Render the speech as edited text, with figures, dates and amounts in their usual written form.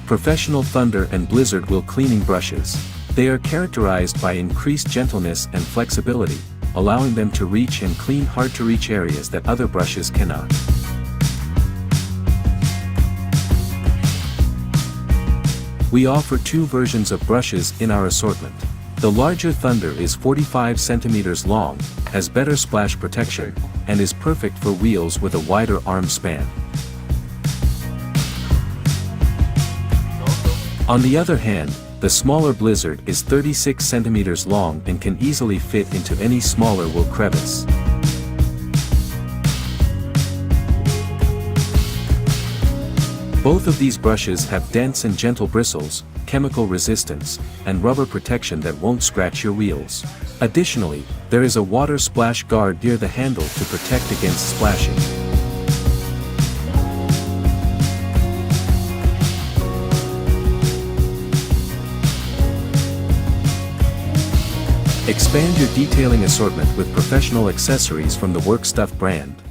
Professional Thunder and Blizzard Wheel Cleaning Brushes. They are characterized by increased gentleness and flexibility, allowing them to reach and clean hard-to-reach areas that other brushes cannot. We offer two versions of brushes in our assortment. The larger Thunder is 45 centimeters long, has better splash protection, and is perfect for wheels with a wider arm span. On the other hand, the smaller Blizzard is 36 centimeters long and can easily fit into any smaller wheel crevice. Both of these brushes have dense and gentle bristles, chemical resistance, and rubber protection that won't scratch your wheels. Additionally, there is a water splash guard near the handle to protect against splashing. Expand your detailing assortment with professional accessories from the Work Stuff brand.